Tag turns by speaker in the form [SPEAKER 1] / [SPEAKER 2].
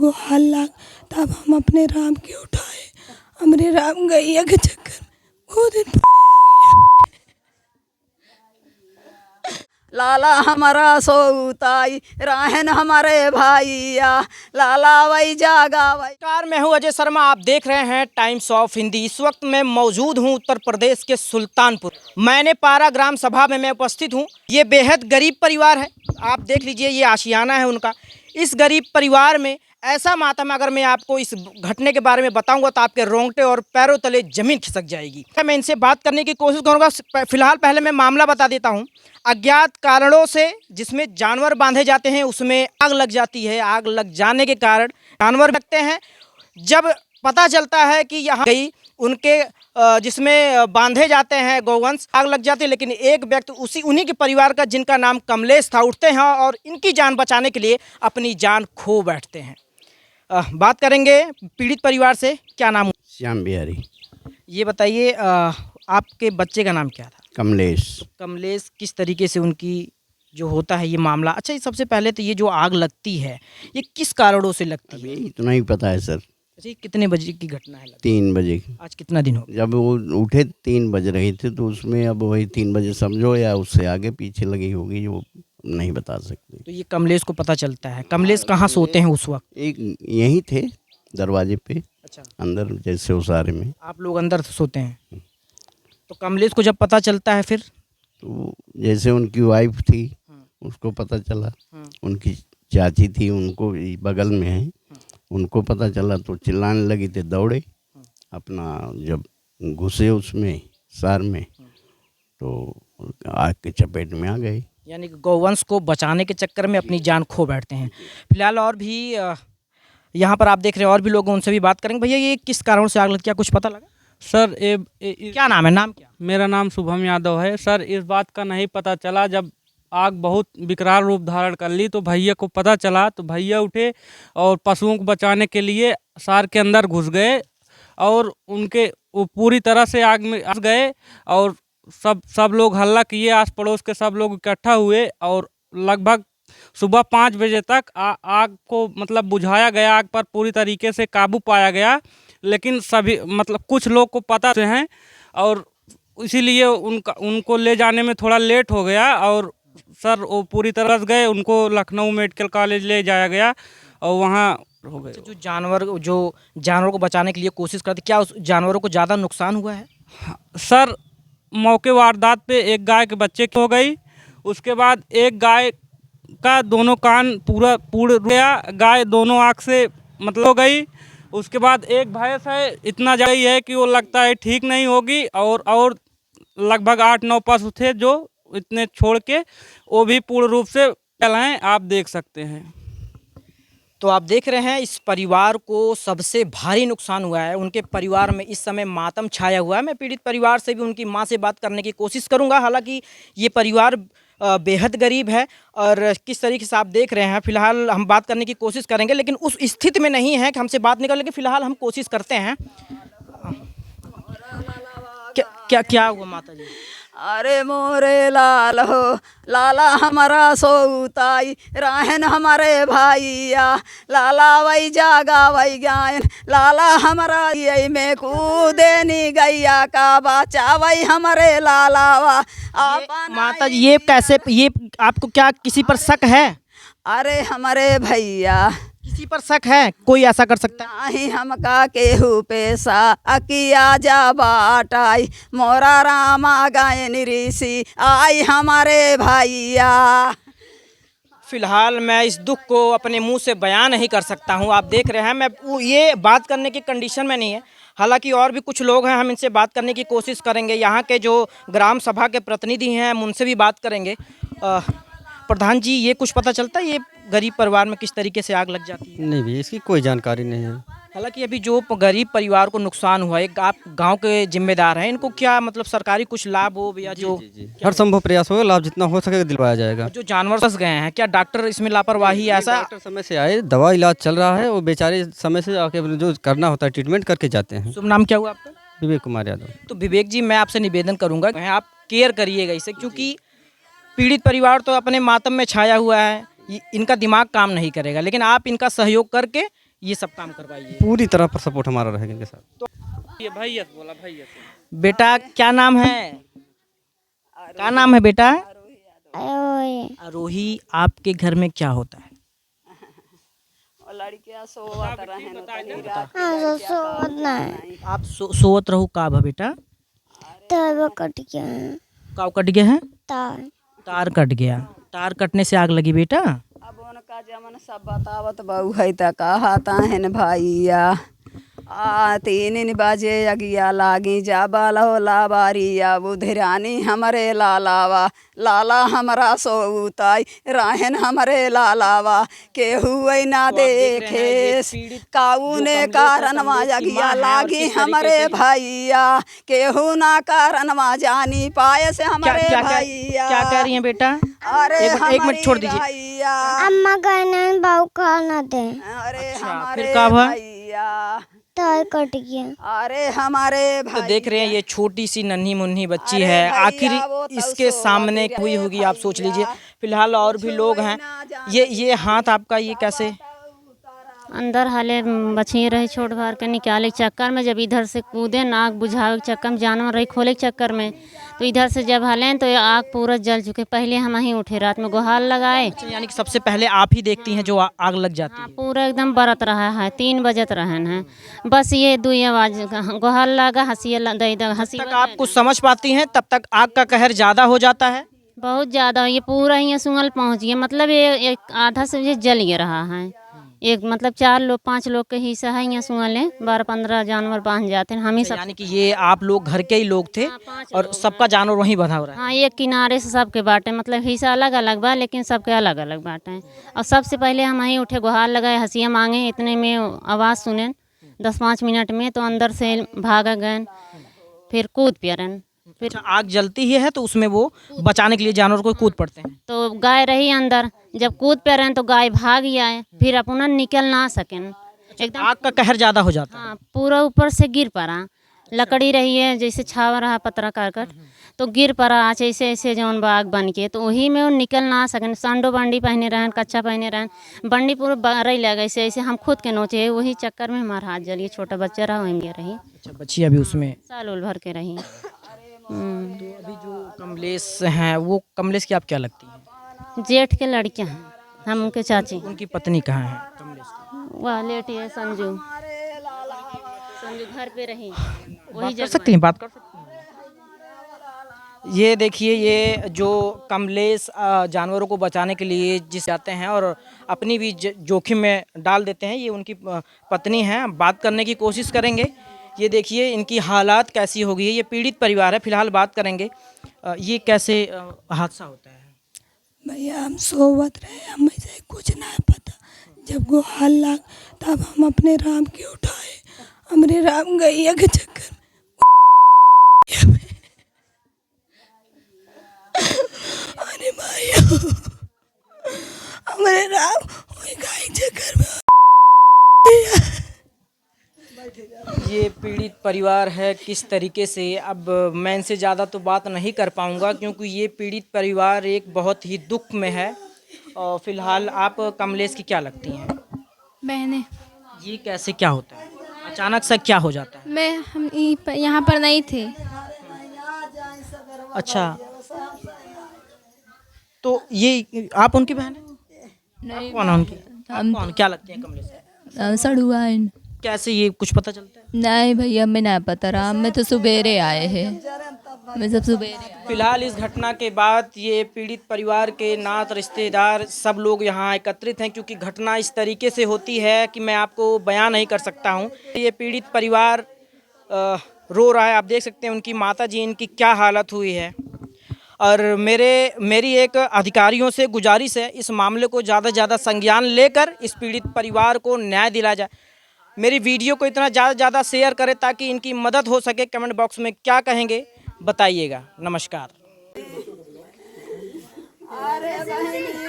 [SPEAKER 1] गुहार लाग, तब हम अपने राम के उठाए। हमरे राम गैया के चक्कर में वो दिन
[SPEAKER 2] लाला हमारा सोताई रहन हमारे भाईया, लाला वही जागा वही।
[SPEAKER 3] नमस्कार, मैं हूं अजय शर्मा। आप देख रहे हैं टाइम्स ऑफ हिंदी। इस वक्त मैं मौजूद हूं उत्तर प्रदेश के सुल्तानपुर। मैंने पारा ग्राम सभा में मैं उपस्थित हूं। ये बेहद गरीब परिवार है। आप देख लीजिए, ये आशियाना है उनका। इस गरीब परिवार में ऐसा मातम, अगर मैं आपको इस घटने के बारे में बताऊंगा तो आपके रोंगटे और पैरों तले जमीन खिसक जाएगी। मैं इनसे बात करने की कोशिश करूंगा। फिलहाल पहले मैं मामला बता देता हूं। अज्ञात कारणों से जिसमें जानवर बांधे जाते हैं उसमें आग लग जाती है। आग लग जाने के कारण जानवर लगते हैं। जब पता चलता है कि यहाँ गई उनके जिसमें बांधे जाते हैं गौवंश, आग लग जाती है। लेकिन एक व्यक्ति उन्हीं के परिवार का, जिनका नाम कमलेश था, उठते हैं और इनकी जान बचाने के लिए अपनी जान खो बैठते हैं। बात करेंगे पीड़ित परिवार से। क्या नाम?
[SPEAKER 4] श्याम बिहारी।
[SPEAKER 3] ये बताइए, आपके बच्चे का नाम क्या था?
[SPEAKER 4] कमलेश।
[SPEAKER 3] कमलेश, किस तरीके से उनकी जो होता है ये मामला? अच्छा, सबसे पहले तो ये जो आग लगती है ये किस कारणों से लगती है?
[SPEAKER 4] अभी इतना ही पता है सर।
[SPEAKER 3] अच्छा, ये कितने बजे की घटना है?
[SPEAKER 4] 3 बजे।
[SPEAKER 3] आज कितना दिन हो गया?
[SPEAKER 4] जब वो उठे 3 बज रहे थे, तो उसमें अब वही 3 बजे समझो या उससे आगे पीछे लगी होगी, वो नहीं बता सकते।
[SPEAKER 3] तो ये कमलेश को पता चलता है। कमलेश कहाँ सोते हैं उस वक्त?
[SPEAKER 4] एक यहीं थे दरवाजे पे,
[SPEAKER 3] अच्छा,
[SPEAKER 4] अंदर जैसे उसारे में।
[SPEAKER 3] आप लोग अंदर सोते हैं। तो कमलेश को जब पता चलता है फिर?
[SPEAKER 4] तो जैसे उनकी वाइफ थी उसको पता चला, उनकी चाची थी, उनको बगल में है, उनको पता चला तो चिल्लाने लगी थे। दौड़े अपना, जब घुसे उसमें सार में तो आग के चपेट में आ गए।
[SPEAKER 3] यानी कि गौवंश को बचाने के चक्कर में अपनी जान खो बैठते हैं। फिलहाल और भी यहाँ पर आप देख रहे हैं और भी लोग हैं, उनसे भी बात करेंगे। भैया, ये किस कारण से आग लगी, क्या कुछ पता लगा?
[SPEAKER 5] सर
[SPEAKER 3] क्या नाम है? नाम क्या?
[SPEAKER 5] मेरा नाम शुभम यादव है। सर, इस बात का नहीं पता चला। जब आग बहुत विकराल रूप धारण कर ली तो भैया को पता चला, तो भैया उठे और पशुओं को बचाने के लिए सार के अंदर घुस गए और उनके वो पूरी तरह से आग में आ गए। और सब लोग हल्ला किए, आस पड़ोस के सब लोग इकट्ठा हुए और लगभग सुबह 5 बजे तक आग को मतलब बुझाया गया। आग पर पूरी तरीके से काबू पाया गया, लेकिन सभी मतलब कुछ लोग को पता है और इसीलिए उनको ले जाने में थोड़ा लेट हो गया। और सर, वो पूरी तरह से गए, उनको लखनऊ मेडिकल कॉलेज ले जाया गया और वहाँ हो गए।
[SPEAKER 3] जो जानवर को बचाने के लिए कोशिश करते, क्या उस जानवरों को ज़्यादा नुकसान हुआ है?
[SPEAKER 5] सर, मौके वारदात पे एक गाय के बच्चे की हो गई। उसके बाद एक गाय का दोनों कान पूरा गया, गाय दोनों आँख से मतलब हो गई। उसके बाद एक भैंस है, इतना ज़्यादा है कि वो लगता है ठीक नहीं होगी। और लगभग 8-9 पशु थे जो इतने छोड़ के वो भी पूर्ण रूप से फैलाएं, आप देख सकते हैं।
[SPEAKER 3] तो आप देख रहे हैं, इस परिवार को सबसे भारी नुकसान हुआ है। उनके परिवार में इस समय मातम छाया हुआ है। मैं पीड़ित परिवार से भी, उनकी मां से बात करने की कोशिश करूंगा। हालांकि ये परिवार बेहद गरीब है और किस तरीके से आप देख रहे हैं। फिलहाल हम बात करने की कोशिश करेंगे, लेकिन उस स्थिति में नहीं है कि हमसे बात नहीं कर, लेकिन फिलहाल हम कोशिश करते हैं। क्या हुआ माता जी?
[SPEAKER 2] अरे मोरे लाल हो, लाला हमारा सोताई रहन हमारे भाईया, लाला वही जागा वही गायन, लाला हमारा यही में कूदे नी गैया का बचा वही हमारे लालावा।
[SPEAKER 3] माता जी, ये कैसे, ये आपको क्या किसी पर शक है?
[SPEAKER 2] अरे हमारे भैया,
[SPEAKER 3] किसी पर शक है? कोई ऐसा कर सकता है?
[SPEAKER 2] नहीं हमका केहू पैसा अकिया जा बाटाई, मोरा रामा गायन ऋषि आई हमारे भैया।
[SPEAKER 3] फिलहाल मैं इस दुख को अपने मुंह से बयान नहीं कर सकता हूं। आप देख रहे हैं, मैं ये बात करने की कंडीशन में नहीं है। हालांकि और भी कुछ लोग हैं, हम इनसे बात करने की कोशिश करेंगे। यहाँ के जो ग्राम सभा के प्रतिनिधि हैं हम उनसे भी बात करेंगे। प्रधान जी, ये कुछ पता चलता है ये गरीब परिवार में किस तरीके से आग लग जाती है?
[SPEAKER 6] नहीं भी, इसकी कोई जानकारी नहीं है।
[SPEAKER 3] हालांकि अभी जो गरीब परिवार को नुकसान हुआ है, आप गांव के जिम्मेदार हैं, इनको क्या मतलब सरकारी कुछ लाभ हो या जो
[SPEAKER 6] हर संभव प्रयास होगा, लाभ जितना हो सके दिलवाया जाएगा।
[SPEAKER 3] जो जानवर फंस गए हैं, क्या डॉक्टर इसमें लापरवाही ऐसा?
[SPEAKER 6] डॉक्टर समय से आए, दवा इलाज चल रहा है, वो बेचारे समय से आके जो करना होता है ट्रीटमेंट करके जाते हैं।
[SPEAKER 3] शुभ नाम क्या हुआ आपका?
[SPEAKER 6] विवेक कुमार यादव।
[SPEAKER 3] तो विवेक जी, मैं आपसे निवेदन करूंगा आप केयर करिएगा इसे, क्योंकि पीड़ित परिवार तो अपने मातम में छाया हुआ है, इनका दिमाग काम नहीं करेगा। लेकिन आप इनका सहयोग करके ये सब काम करवाइए।
[SPEAKER 6] पूरी तरह पर सपोर्ट हमारा रहेगा इनके साथ।
[SPEAKER 5] ये भैया बोला भैया
[SPEAKER 3] बेटा क्या नाम है? क्या नाम है बेटा? आरोही। आपके घर में क्या होता है?
[SPEAKER 2] लड़कियां सोवत रहन तनी रात
[SPEAKER 3] आप सोवत रहो का भा बेटा?
[SPEAKER 1] कट गया
[SPEAKER 3] काव कट गया है?
[SPEAKER 1] तार
[SPEAKER 3] तार कट गया। तार कटने से आग लगी बेटा?
[SPEAKER 2] अब उनका जमन सब बतावत बहु है त कहता है भैया 3 बजे अगिया लागी जा बालो लाबारिया बुधरानी हमरे लालावा लाला हमरा सोउताई रहन हमरे लालावा केहू ना देखे काउने कारण अगिया लागी हमरे भैया केहू ना कारण जानी पाए से हमरे भैया।
[SPEAKER 3] क्या कह रही हैं बेटा?
[SPEAKER 2] अरे
[SPEAKER 3] एक मिनट छोड़ दीजिए।
[SPEAKER 2] भैया
[SPEAKER 1] अम्मा कहना बाबू खाना दे
[SPEAKER 2] अरे
[SPEAKER 3] अच्छा,
[SPEAKER 2] हमारे
[SPEAKER 3] फिर का हुआ?
[SPEAKER 2] भैया
[SPEAKER 1] तार कट गया।
[SPEAKER 2] अरे हमारे
[SPEAKER 3] तो
[SPEAKER 2] भाई
[SPEAKER 3] देख रहे हैं ये छोटी सी नन्ही मुन्नी बच्ची
[SPEAKER 2] अरे
[SPEAKER 3] है,
[SPEAKER 2] भैया,
[SPEAKER 3] आखिर
[SPEAKER 2] वो तो
[SPEAKER 3] इसके
[SPEAKER 2] सो
[SPEAKER 3] सामने
[SPEAKER 2] अभी
[SPEAKER 3] हुई
[SPEAKER 2] रे
[SPEAKER 3] होगी, आप सोच
[SPEAKER 2] भैया।
[SPEAKER 3] लीजिए। फिलहाल और भी लोग हैं। ये हाथ आपका ये कैसे?
[SPEAKER 7] अंदर हाले बछी रही छोट भार के निकाले के चक्कर में जब इधर से कूदे नाक बुझावे के चक्कर में जानवर रही खोले के चक्कर में तो इधर से जब हालें तो ये आग पूरा जल चुके। पहले हम ही उठे रात में गुहार लगाए।
[SPEAKER 3] यानी कि सबसे पहले आप ही देखती हैं जो आग लग जाती
[SPEAKER 7] हाँ
[SPEAKER 3] है।
[SPEAKER 7] पूरा एकदम बरत रहा है 3 बजत रहन है बस ये 2 आवाज गुहार लगा हंसी हंसी
[SPEAKER 3] तक आप कुछ समझ पाती हैं तब तक आग का कहर ज्यादा हो जाता है।
[SPEAKER 7] बहुत ज़्यादा ये पूरा ही सुंगल पहुँच गया। मतलब ये एक आधा से ये जल ही रहा है। एक मतलब 4 लोग 5 लोग के हिस्सा है यहाँ सुंगल है 12-15 जानवर बांध जाते हैं हम ही सब।
[SPEAKER 3] यानी कि ये आप लोग घर के ही लोग थे
[SPEAKER 7] हाँ, 5
[SPEAKER 3] और
[SPEAKER 7] लोग
[SPEAKER 3] सबका जानवर वहीं बंधा हो रहा है।
[SPEAKER 7] हाँ एक किनारे से सबके बाटे मतलब हिस्सा अलग अलग बा लेकिन सबके अलग अलग बाटे हैं। और सबसे पहले हम वहीं उठे गुहार लगाए हंसिया मांगे इतने में आवाज़ सुने 10-5 मिनट में तो अंदर से भागा गए फिर कूद पियरन फिर
[SPEAKER 3] अच्छा, आग जलती ही है तो उसमें वो बचाने के लिए जानवर को कूद पड़ते हैं।
[SPEAKER 7] तो गाय रही अंदर जब कूद पे रहे तो गाय भाग आए फिर अपना निकल ना सकें एकदम
[SPEAKER 3] आग का कहर ज्यादा हो जाता है।
[SPEAKER 7] हाँ पूरा ऊपर से गिर पड़ा। लकड़ी रही है जैसे छावा रहा पतरा करकट तो गिर पड़ा आज ऐसे ऐसे जौन बाग बन के तो वही में वो निकल ना सकें। सांडो बंडी पहने रहन कच्चा पहने रहन बंडी पूरा बरई लगा ऐसे ऐसे हम खुद के नोचे वही चक्कर में हमारा हाथ जलिए छोटा बच्चा रहा वहीं में रही
[SPEAKER 3] अच्छा, बच्ची अभी उसमें।
[SPEAKER 7] साल उल भर के रही।
[SPEAKER 3] तो अभी जो कमलेश हैं वो कमलेश की आप क्या लगती हैं?
[SPEAKER 7] जेठ के लड़कियाँ हैं हम उनके चाची।
[SPEAKER 3] उनकी पत्नी कहाँ है कमलेश की?
[SPEAKER 7] वह लेटी है संजू घर पे रही वही
[SPEAKER 3] बात कर सकती हैं? बात कर सकती हैं। ये देखिए ये जो कमलेश जानवरों को बचाने के लिए जिस जाते हैं और अपनी भी जोखिम में डाल देते हैं, ये उनकी पत्नी हैं। बात करने की कोशिश करेंगे। ये देखिए इनकी हालात कैसी हो गई है। ये पीड़ित परिवार है। फिलहाल बात करेंगे ये कैसे हादसा होता है।
[SPEAKER 1] भैया हम सोवत रहे हमें से कुछ ना पता जब गुहार लग तब हम अपने राम के उठाए हमारे राम गैया के चक्कर में अरे भैया हमारे राम वही गाय के चक्कर में
[SPEAKER 3] ये पीड़ित परिवार है किस तरीके से। अब मैं इनसे ज़्यादा तो बात नहीं कर पाऊँगा क्योंकि ये पीड़ित परिवार एक बहुत ही दुख में है। और फिलहाल आप कमलेश की क्या लगती हैं?
[SPEAKER 8] बहने
[SPEAKER 3] ये कैसे क्या होता है? अचानक से क्या हो जाता है?
[SPEAKER 8] हम यहाँ पर नहीं थे।
[SPEAKER 3] अच्छा, तो ये आप उनकी बहन है?
[SPEAKER 8] नहीं
[SPEAKER 3] कौन है उनकी?
[SPEAKER 8] हम
[SPEAKER 3] कौन क्या लगती हैं कमलेश?
[SPEAKER 8] सड़ुआ है।
[SPEAKER 3] कैसे ये कुछ पता चलता है?
[SPEAKER 8] नहीं भैया मैं नहीं पता रहा मैं तो सुबेरे आए हैं मैं सब सुबेरे।
[SPEAKER 3] फिलहाल इस घटना के बाद ये पीड़ित परिवार के नात रिश्तेदार सब लोग यहाँ एकत्रित हैं क्योंकि घटना इस तरीके से होती है कि मैं आपको बयान नहीं कर सकता हूँ। ये पीड़ित परिवार रो रहा है। आप देख सकते हैं उनकी माता जी इनकी क्या हालत हुई है। और मेरी एक अधिकारियों से गुजारिश है इस मामले को ज़्यादा से ज़्यादा संज्ञान लेकर इस पीड़ित परिवार को न्याय दिलाया जाए। मेरी वीडियो को इतना ज़्यादा शेयर करें ताकि इनकी मदद हो सके। कमेंट बॉक्स में क्या कहेंगे बताइएगा। नमस्कार।
[SPEAKER 2] अरे बहन